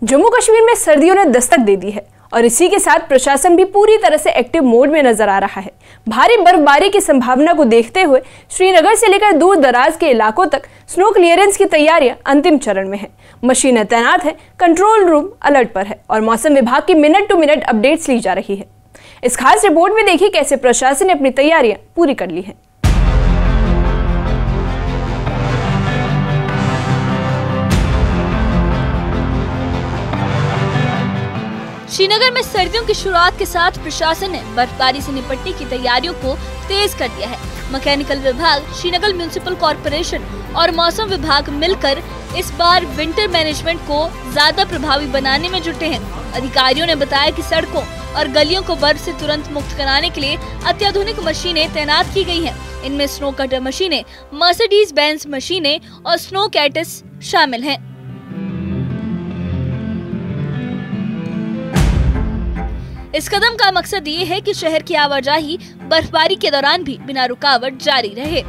जम्मू कश्मीर में सर्दियों ने दस्तक दे दी है और इसी के साथ प्रशासन भी पूरी तरह से एक्टिव मोड में नजर आ रहा है। भारी बर्फबारी की संभावना को देखते हुए श्रीनगर से लेकर दूर दराज के इलाकों तक स्नो क्लियरेंस की तैयारियां अंतिम चरण में है। मशीनें तैनात हैं, कंट्रोल रूम अलर्ट पर है और मौसम विभाग की मिनट टू मिनट अपडेट्स ली जा रही है। इस खास रिपोर्ट में देखिए कैसे प्रशासन ने अपनी तैयारियां पूरी कर ली हैं। श्रीनगर में सर्दियों की शुरुआत के साथ प्रशासन ने बर्फबारी से निपटने की तैयारियों को तेज कर दिया है। मैकेनिकल विभाग, श्रीनगर म्युनिसिपल कॉर्पोरेशन और मौसम विभाग मिलकर इस बार विंटर मैनेजमेंट को ज्यादा प्रभावी बनाने में जुटे हैं। अधिकारियों ने बताया कि सड़कों और गलियों को बर्फ से तुरंत मुक्त कराने के लिए अत्याधुनिक मशीनें तैनात की गई हैं। इनमें स्नो कटर मशीनें, मर्सिडीज बेंज मशीनें और स्नो कैटस शामिल हैं। इस कदम का मकसद ये है कि शहर की आवाजाही बर्फबारी के दौरान भी बिना रुकावट जारी रहे।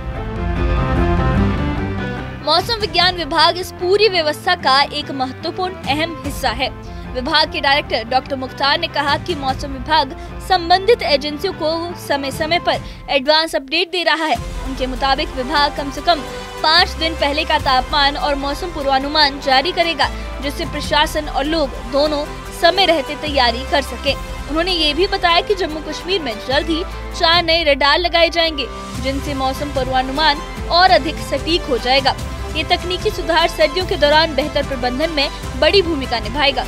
मौसम विज्ञान विभाग इस पूरी व्यवस्था का एक महत्वपूर्ण अहम हिस्सा है। विभाग के डायरेक्टर डॉक्टर मुख्तार ने कहा कि मौसम विभाग संबंधित एजेंसियों को समय समय पर एडवांस अपडेट दे रहा है। उनके मुताबिक विभाग कम से कम 5 दिन पहले का तापमान और मौसम पूर्वानुमान जारी करेगा, जिससे प्रशासन और लोग दोनों समय रहते तैयारी कर सके। उन्होंने ये भी बताया कि जम्मू कश्मीर में जल्द ही 4 नए रडार लगाए जाएंगे, जिनसे मौसम पूर्वानुमान और अधिक सटीक हो जाएगा। ये तकनीकी सुधार सर्दियों के दौरान बेहतर प्रबंधन में बड़ी भूमिका निभाएगा।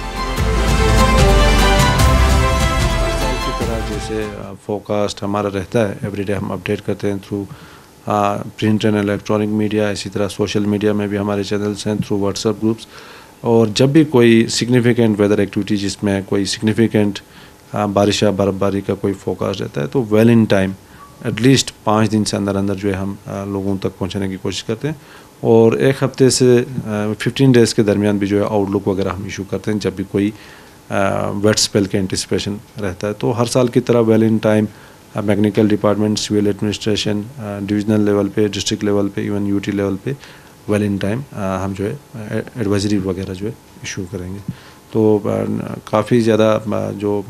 की तरह जैसे फोरकास्ट हमारा रहता है, एवरीडे हम अपडेट करते हैं through print and electronic media, इसी तरह सोशल मीडिया में भी हमारे चैनल्स हैं, थ्रू व्हाट्सएप ग्रुप्स। और जब भी कोई सिग्निफिकेंट वेदर एक्टिविटी, जिसमें कोई सिग्निफिकेंट बारिश या बर्फबारी का कोई फोकास रहता है, तो वेल इन टाइम एटलीस्ट 5 दिन से अंदर अंदर जो है हम लोगों तक पहुंचाने की कोशिश करते हैं। और 1 हफ्ते से 15 डेज़ के दरमियान भी जो है आउटलुक वगैरह हम इशू करते हैं जब भी कोई वेट स्पेल के एंटिसिपेशन रहता है। तो हर साल की तरह well in time mechanical department, civil administration, divisional level पे, डिस्ट्रिक्ट लेवल पे, इवन यूटी लेवल पे वेल इन टाइम हम जो है एडवाइजरी वगैरह जो है इशू करेंगे। तो काफ़ी ज़्यादा जो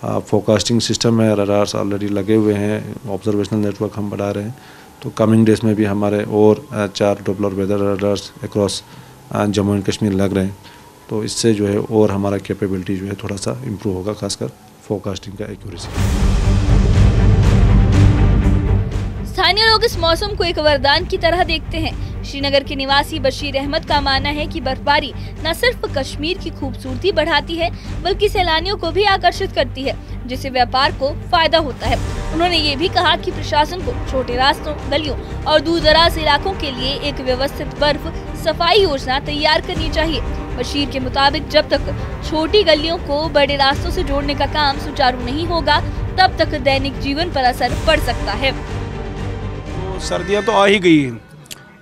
फोरकास्टिंग सिस्टम है, रडार्स ऑलरेडी लगे हुए हैं, ऑब्जर्वेशनल नेटवर्क हम बढ़ा रहे हैं। तो कमिंग डेज में भी हमारे और 4 Doppler weather radars across Jammu and Kashmir लग रहे हैं। तो इससे जो है और हमारा कैपेबिलिटी जो है थोड़ा सा इम्प्रूव होगा, खासकर फोरकास्टिंग का एक्यूरेसी। स्थानीय लोग इस मौसम को एक वरदान की तरह देखते हैं। श्रीनगर के निवासी बशीर अहमद का मानना है कि बर्फबारी न सिर्फ कश्मीर की खूबसूरती बढ़ाती है, बल्कि सैलानियों को भी आकर्षित करती है, जिससे व्यापार को फायदा होता है। उन्होंने ये भी कहा कि प्रशासन को छोटे रास्तों, गलियों और दूर दराज इलाकों के लिए एक व्यवस्थित बर्फ सफाई योजना तैयार करनी चाहिए। बशीर के मुताबिक जब तक छोटी गलियों को बड़े रास्तों से जोड़ने का काम सुचारू नहीं होगा, तब तक दैनिक जीवन पर असर पड़ सकता है। सर्दियाँ तो आ ही गई हैं।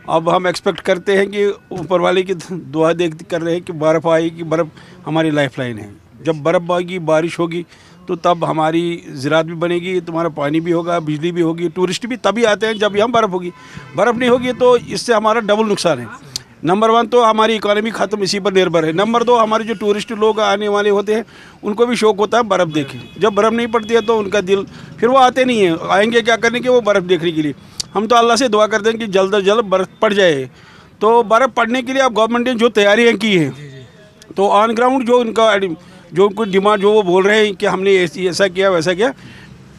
अब हम एक्सपेक्ट करते हैं कि ऊपर वाले की दुआ कर रहे हैं कि बर्फ़ आएगी। बर्फ़ हमारी लाइफलाइन है। जब बर्फ़ आएगी, बारिश होगी, तो तब हमारी ज़राअत भी बनेगी, तुम्हारा पानी भी होगा, बिजली भी होगी। टूरिस्ट भी तभी आते हैं जब यहाँ बर्फ़ होगी। बर्फ़ नहीं होगी तो इससे हमारा डबल नुकसान है। नंबर 1 तो हमारी इकोनॉमी ख़त्म इसी पर निर्भर है। नंबर 2 हमारे जो टूरिस्ट लोग आने वाले होते हैं, उनको भी शौक़ होता है बर्फ़ देखें। जब बर्फ़ नहीं पड़ती है तो उनका दिल, फिर वो आते नहीं हैं। आएंगे क्या करने के, वो बर्फ़ देखने के लिए। हम तो अल्लाह से दुआ करते हैं कि जल्द से जल्द बर्फ़ पड़ जाए। तो बर्फ़ पड़ने के लिए अब गवर्नमेंट ने जो तैयारियां की हैं, तो ऑन ग्राउंड जो उनका जो कुछ डिमांड जो वो बोल रहे हैं कि हमने ऐसा किया वैसा किया,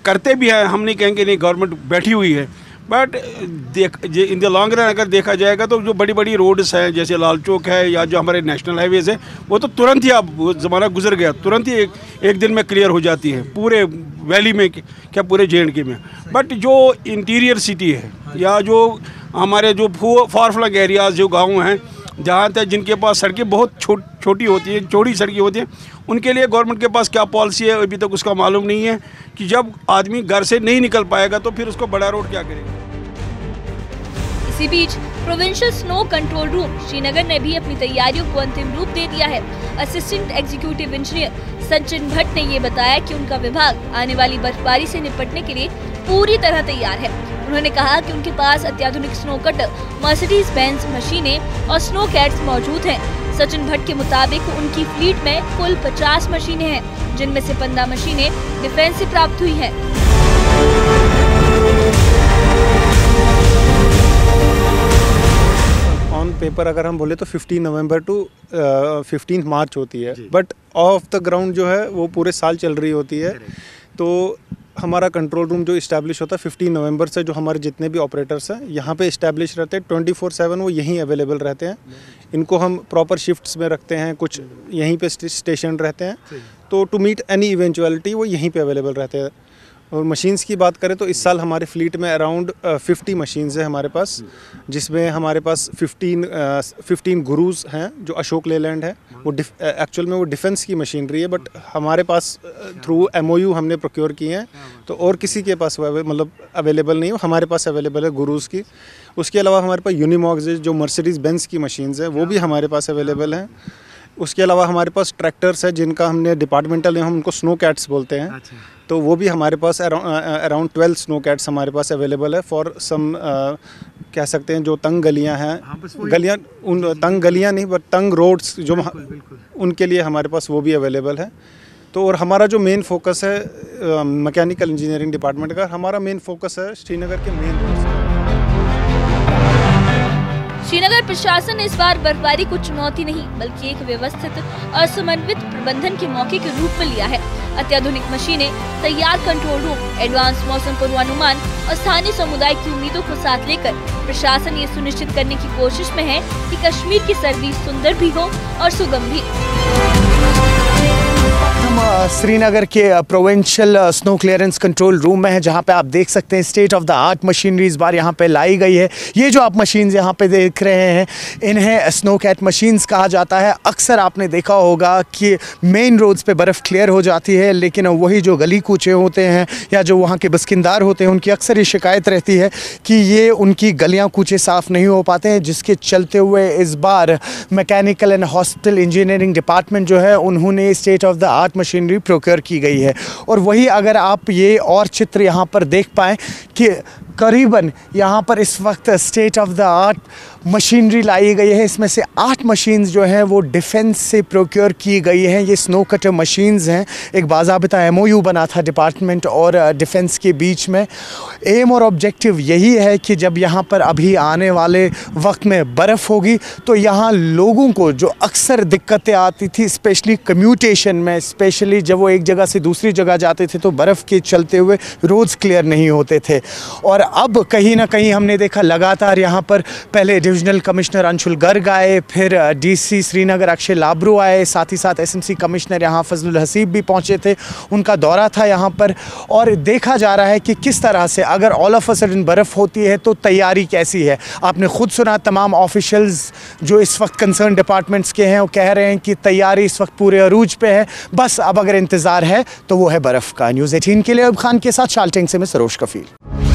करते भी हैं। हम नहीं कहेंगे नहीं, गवर्नमेंट बैठी हुई है। But in the long run अगर देखा जाएगा तो जो बड़ी बड़ी रोड्स हैं, जैसे लाल चौक है या जो हमारे नेशनल हाईवेज़ है, वो तो तुरंत ही, अब वो ज़माना गुजर गया, तुरंत ही एक दिन में क्लियर हो जाती है पूरे वैली में, क्या पूरे JNK में। बट जो इंटीरियर सिटी है या जो हमारे जो फार फ्लंग एरियाज़, जो गाँव हैं, जहाँ तक जिनके पास सड़कें बहुत छोटी होती हैं, चौड़ी सड़कें होती हैं, उनके लिए गवर्नमेंट के पास क्या पॉलिसी है अभी तक उसका मालूम नहीं है। कि जब आदमी घर से नहीं निकल पाएगा तो फिर उसको बड़ा रोड क्या करेगा। इसी बीच provincial snow control room Srinagar ने भी अपनी तैयारियों को अंतिम रूप दे दिया है। Assistant executive engineer Sachin Bhatt ने ये बताया कि उनका विभाग आने वाली बर्फबारी से निपटने के लिए पूरी तरह तैयार है। उन्होंने कहा कि उनके पास अत्याधुनिक स्नो कटर, मर्सिडीज बेंज मशीनें और स्नो कैट्स मौजूद हैं, सचिन भट्ट के मुताबिक उनकी फ्लीट में कुल 50 मशीनें हैं, जिनमें से 15 मशीनें डिफेंस से प्राप्त हुई हैं। ऑन पेपर अगर हम बोले तो 15 नवंबर टू 15 मार्च होती है, बट ऑफ द ग्राउंड जो है वो पूरे साल चल रही होती है। तो हमारा कंट्रोल रूम जो इस्टेब्लिश होता है 15 नवंबर से, जो हमारे जितने भी ऑपरेटर्स हैं यहाँ पे इस्टेब्लिश रहते हैं 24/7, वो यहीं अवेलेबल रहते हैं। इनको हम प्रॉपर शिफ्ट्स में रखते हैं, कुछ यहीं पे स्टेशन रहते हैं, तो टू मीट एनी इवेंचुअलिटी वो यहीं पे अवेलेबल रहते हैं। और मशीन्स की बात करें तो इस साल हमारे फ्लीट में अराउंड 50 मशीन्स हैं हमारे पास, जिसमें हमारे पास 15 गुरूज हैं जो अशोक लेलैंड है। वो एक्चुअल में वो डिफेंस की मशीनरी है, बट हमारे पास थ्रू MOU हमने प्रोक्योर किए हैं, तो और किसी के पास मतलब अवेलेबल नहीं है, हमारे पास अवेलेबल है गुरूज की। उसके अलावा हमारे पास यूनिमॉक्स जो मर्सिडीज़ बेंज की मशीन्स हैं वो भी हमारे पास अवेलेबल हैं। उसके अलावा हमारे पास ट्रैक्टर्स है जिनका हमने डिपार्टमेंटल, हम उनको स्नो कैट्स बोलते हैं। तो वो भी हमारे पास अराउंड 12 स्नो कैट्स हमारे पास अवेलेबल है फॉर सम कह सकते हैं जो तंग गलियां हैं, गलियां उन तंग गलियां नहीं बट तंग रोड्स जो उनके लिए हमारे पास वो भी अवेलेबल है। तो और हमारा जो मेन फोकस है मैकेनिकल इंजीनियरिंग डिपार्टमेंट का, हमारा मेन फोकस है श्रीनगर के मेन रोड्स। श्रीनगर प्रशासन ने इस बार बर्फबारी को चुनौती नहीं बल्कि एक व्यवस्थित और समन्वित प्रबंधन के मौके के रूप में लिया है। अत्याधुनिक मशीनें, तैयार कंट्रोल रूम, एडवांस मौसम पूर्वानुमान और स्थानीय समुदाय की उम्मीदों को साथ लेकर प्रशासन ये सुनिश्चित करने की कोशिश में है कि कश्मीर की सर्दी सुंदर भी हो और सुगम भी। हम श्रीनगर के provincial snow clearance control room में है, जहां पे आप देख सकते हैं state of the art machinery इस बार यहां पे लाई गई है। ये जो आप मशीन्स यहां पे देख रहे हैं इन्हें स्नो कैट मशीन्स कहा जाता है। अक्सर आपने देखा होगा कि मेन रोड्स पे बर्फ़ क्लियर हो जाती है, लेकिन वही जो गली कूचे होते हैं या जो वहाँ के बस्किंदार होते हैं उनकी अक्सर ये शिकायत रहती है कि ये उनकी गलियाँ कूचे साफ़ नहीं हो पाते हैं, जिसके चलते हुए इस बार mechanical and hospital engineering department जो है उन्होंने state of the art machinery procure की गई है। और वही अगर आप ये और चित्र यहाँ पर देख पाएँ कि करीबन यहाँ पर इस वक्त state of the art machinery लाई गई है। इसमें से 8 मशीन्स जो हैं वो डिफेंस से प्रोक्योर की गई हैं। ये स्नो कटर मशीन्स हैं। एक बाज़ाबिता MOU बना था डिपार्टमेंट और डिफेंस के बीच में। एम और ऑब्जेक्टिव यही है कि जब यहाँ पर अभी आने वाले वक्त में बर्फ़ होगी तो यहाँ लोगों को जो अक्सर दिक्कतें आती थी स्पेशली कम्यूटेशन में, स्पेशली जब वो एक जगह से दूसरी जगह जाते थे तो बर्फ़ के चलते हुए रोड्स क्लियर नहीं होते थे। और अब कहीं ना कहीं हमने देखा लगातार यहाँ पर पहले डिविजनल कमिश्नर अंशुल गर्ग आए, फिर DC श्रीनगर अक्षय लाब्रू आए, साथ ही साथ SMC कमिश्नर यहाँ फजलुल हसीब भी पहुँचे थे। उनका दौरा था यहाँ पर और देखा जा रहा है कि किस तरह से अगर ऑल ऑफ अ सडन बर्फ़ होती है तो तैयारी कैसी है। आपने खुद सुना तमाम ऑफिशियल्स जो इस वक्त कंसर्न डिपार्टमेंट्स के हैं वो कह रहे हैं कि तैयारी इस वक्त पूरे अरूज पे है, बस अब अगर इंतज़ार है तो वो है बर्फ़ का। न्यूज़ 18 के लिए अयूब खान के साथ शालटेंग से मैं सरोज कफील।